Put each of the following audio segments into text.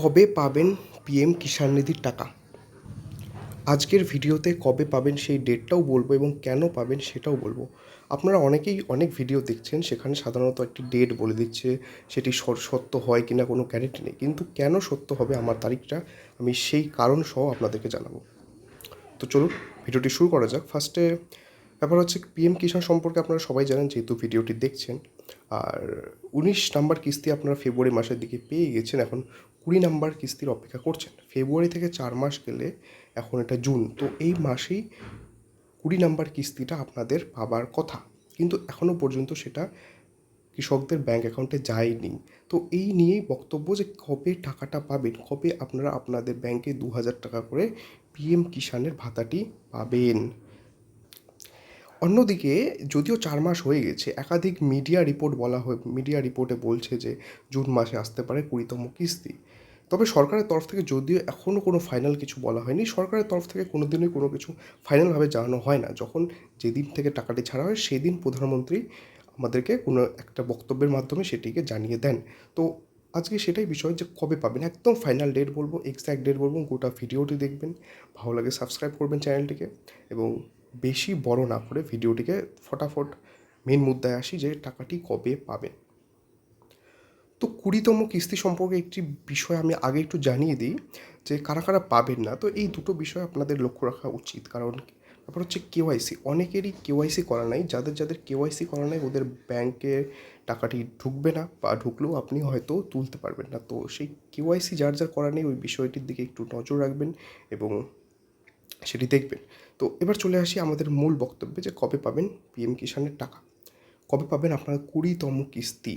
কবে পাবেন পিএম কিষাণ নিধির টাকা? আজকের ভিডিওতে কবে পাবেন সেই ডেটটাও বলবো এবং কেন পাবেন সেটাও বলবো। আপনারা অনেকেই অনেক ভিডিও দেখছেন, সেখানে সাধারণত একটি ডেট বলে দিচ্ছে, সেটি সত্য হয় কি না কোনো গ্যারেন্টি নেই। কিন্তু কেন সত্য হবে আমার তারিখটা, আমি সেই কারণ সহ আপনাদেরকে জানাবো। তো চলুন ভিডিওটি শুরু করা যাক। ফার্স্টে ব্যাপার হচ্ছে পিএম কিষাণ সম্পর্কে আপনারা সবাই জানেন যেহেতু ভিডিওটি দেখছেন। আর 19 নাম্বার কিস্তি আপনারা ফেব্রুয়ারি মাসের দিকে পেয়ে গেছেন, এখন 20 নাম্বার কিস্তির অপেক্ষা করছেন। ফেব্রুয়ারি থেকে 4 মাস গেলে এখন এটা জুন, তো এই মাসেই 20 নাম্বার কিস্তিটা আপনাদের পাবার কথা, কিন্তু এখনও পর্যন্ত সেটা কৃষকদের ব্যাঙ্ক অ্যাকাউন্টে যায়নি। তো এই নিয়েই বক্তব্য যে কবে টাকাটা পাবেন, কবে আপনারা আপনাদের ব্যাঙ্কে 2000 টাকা করে পিএম কিষাণের ভাতাটি পাবেন। অন্যদিকে যদিও 4 মাস হয়ে গেছে, একাধিক মিডিয়া রিপোর্টে বলছে যে জুন মাসে আসতে পারে 20তম কিস্তি। তবে সরকারের তরফ থেকে যদিও এখনও কোনো ফাইনাল কিছু বলা হয়নি, সরকারের তরফ থেকে কোনো দিনই কোনো কিছু ফাইনালভাবে জানানো হয় না। যখন যেদিন থেকে টাকাটি ছাড়া হয় সেদিন প্রধানমন্ত্রী আমাদেরকে কোনো একটা বক্তব্যের মাধ্যমে সেটিকে জানিয়ে দেন। তো আজকে সেটাই বিষয় যে কবে পাবেন, একদম ফাইনাল ডেট বলবো, এক্স্যাক্ট ডেট বলবো। গোটা ভিডিওটি দেখবেন, ভালো লাগে সাবস্ক্রাইব করবেন চ্যানেলটিকে, এবং বেশি বড় না করে ভিডিওটিকে ফটাফট মেন মুদ্রায় আসি যে টাকাটি কবে পাবেন। তো 20তম কিস্তি সম্পর্কে একটি বিষয় আমি আগে একটু জানিয়ে দিই যে কারা কারা পাবেন না। তো এই দুটো বিষয় আপনাদের লক্ষ্য রাখা উচিত, কারণ ব্যাপার হচ্ছে কেওয়াইসি, অনেকেরই কেওয়াইসি করা নাই। যাদের কেওয়াইসি করা নাই ওদের ব্যাংকে টাকাটি ঢুকবে না, বা ঢুকলেও আপনি হয়তো তুলতে পারবেন না। তো সেই কেওয়াইসি যার করা নেই ওই বিষয়টির দিকে একটু নজর রাখবেন এবং সেটি দেখবেন। তো এবার চলে আসি আমাদের মূল বক্তব্যে যে কবে পাবেন পিএম কিষাণের টাকা। কবে পাবেন আপনার 20তম কিস্তি।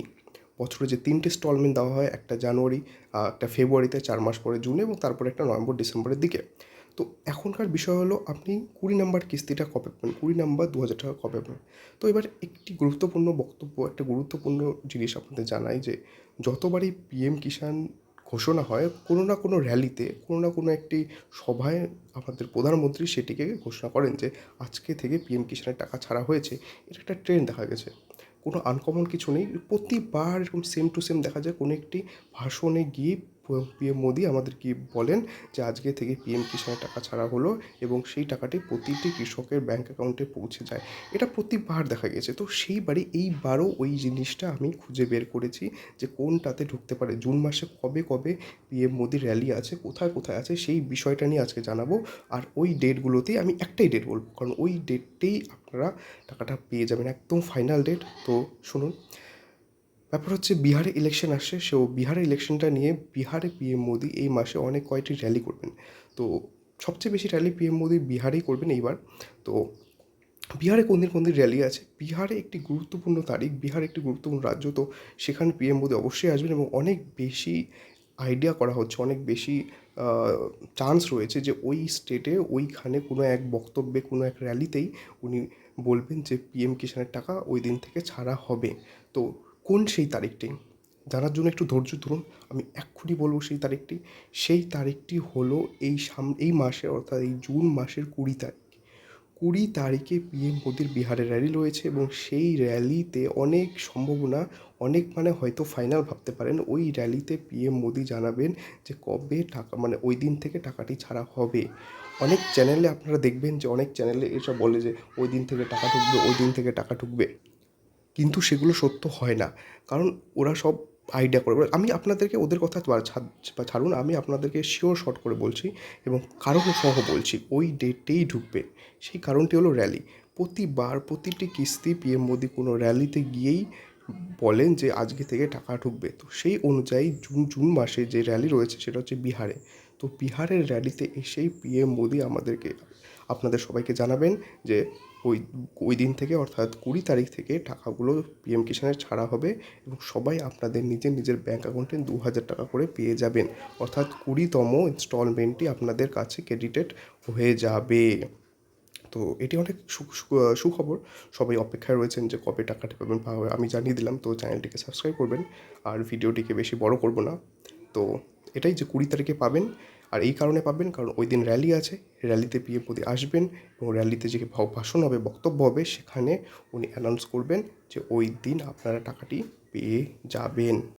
বছরে যে 3টে ইনস্টলমেন্ট দেওয়া হয়, একটা জানুয়ারি, একটা ফেব্রুয়ারিতে, 4 মাস পরে জুনে, এবং তারপরে একটা নভেম্বর ডিসেম্বরের দিকে। তো এখনকার বিষয় হলো আপনি 20 নাম্বার কিস্তিটা কবে পাবেন, 20 নাম্বার 2000 টাকা কবে পাবেন। তো এবার একটি গুরুত্বপূর্ণ বক্তব্য, একটা গুরুত্বপূর্ণ জিনিস আপনাদের জানাই যে যতবারই পিএম কিষাণ ঘোষণা হয় কোনো না কোনো র্যালিতে, কোনো না কোনো একটি সভায় আমাদের প্রধানমন্ত্রী সেটিকে ঘোষণা করেন যে আজকে থেকে পিএম কিষাণের টাকা ছাড়া হয়েছে। এটা একটা ট্রেন্ড দেখা গেছে, কোনো আনকমন কিছু নেই। প্রতিবার এরকম সেম টু সেম দেখা যায় কোনো একটি ভাষণে গিয়ে পিএম মোদি আমাদেরকে বলেন যে আজকে থেকে পিএম কিষাণের টাকা ছাড়া হলো এবং সেই টাকাটি প্রতিটি কৃষকের ব্যাঙ্ক অ্যাকাউন্টে পৌঁছে যায়। এটা প্রতিবার দেখা গেছে। তো সেইবারই এইবারও ওই জিনিসটা আমি খুঁজে বের করেছি যে কোনটাতে ঢুকতে পারে, জুন মাসে কবে কবে পিএম মোদির র্যালি আছে, কোথায় কোথায় আছে, সেই বিষয়টা নিয়ে আজকে জানাবো। আর ওই ডেটগুলোতেই আমি একটাই ডেট বলবো, কারণ ওই ডেটটেই আপনারা টাকাটা পেয়ে যাবেন, একদম ফাইনাল ডেট। তো শুনুন, ব্যাপার হচ্ছে বিহারে ইলেকশন আসছে, সো বিহারের ইলেকশনটা নিয়ে বিহারে পিএম মোদি এই মাসে অনেক কয়েকটি র্যালি করবেন। তো সবচেয়ে বেশি র্যালি পিএম মোদি বিহারেই করবেন এইবার। তো বিহারে কোন দিন র্যালি আছে, বিহারে একটি গুরুত্বপূর্ণ তারিখ, বিহার একটি গুরুত্বপূর্ণ রাজ্য। তো সেখানে পিএম মোদি অবশ্যই আসবেন এবং অনেক বেশি আইডিয়া করা হচ্ছে, অনেক বেশি চান্স রয়েছে যে ওই স্টেটে ওইখানে কোনো এক বক্তব্যে, কোনো এক র্যালিতেই উনি বলবেন যে পিএম কিষাণের টাকা ওই দিন থেকে ছাড়া হবে। তো কোন সেই তারিখটি জানার জন্য একটু ধৈর্য ধরুন, আমি এক্ষুনি বলবো সেই তারিখটি। সেই তারিখটি হলো এই মাসের, অর্থাৎ এই জুন মাসের 20 তারিখ। 20 তারিখে পিএম মোদির বিহারে র্যালি রয়েছে এবং সেই র্যালিতে অনেক সম্ভাবনা, অনেক মানে হয়তো ফাইনাল ভাবতে পারেন, ওই র্যালিতে পিএম মোদি জানাবেন যে কবে টাকা, মানে ওই দিন থেকে টাকাটি ছাড়া হবে। অনেক চ্যানেলে আপনারা দেখবেন যে অনেক চ্যানেলে এসব বলে যে ওই দিন থেকে টাকা ঢুকবে, ওই দিন থেকে টাকা ঢুকবে, কিন্তু সেগুলো সত্য হয় না, কারণ ওরা সব আইডিয়া করে। আমি আপনাদেরকে ওদের কথা ছাড়ুন, আমি আপনাদেরকে শিওর শর্ট করে বলছি এবং কারণ সহ বলছি ওই ডেটেই ঢুকবে। সেই কারণটি হলো র্যালি। প্রতিবার প্রতিটি কিস্তি পিএম মোদি কোনো র্যালিতে গিয়েই বলেন যে আজকে থেকে টাকা ঢুকবে। তো সেই অনুযায়ী জুন মাসে যে র্যালি রয়েছে সেটা হচ্ছে বিহারে। তো বিহারের র্যালিতে এসেই পিএম মোদি আমাদেরকে, আপনাদের সবাইকে জানাবেন যে ওই ওই দিন থেকে, অর্থাৎ 20 তারিখ থেকে টাকাগুলো পিএম কিষাণের ছাড়া হবে এবং সবাই আপনাদের নিজের নিজের ব্যাঙ্ক অ্যাকাউন্টে 2000 টাকা করে পেয়ে যাবেন, অর্থাৎ 20তম ইনস্টলমেন্টটি আপনাদের কাছে ক্রেডিটেড হয়ে যাবে। তো এটি অনেক সুখবর। সবাই অপেক্ষায় রয়েছেন যে কবে টাকাটা পাবেন। আমি জানিয়ে দিলাম, তো চ্যানেলটিকে সাবস্ক্রাইব করবেন আর ভিডিওটিকে বেশি বড় করব না। তো এটাই যে 20 তারিখে পাবেন, আর এই কারণে পাবেন কারণ ওই দিন র্যালি আছে, র্যালিতে পিএম মোদি আসবেন এবং র্যালিতে যে ভাষণ হবে, বক্তব্য হবে, সেখানে উনি অ্যানাউন্স করবেন যে ওই দিন আপনারা টাকাটি পেয়ে যাবেন।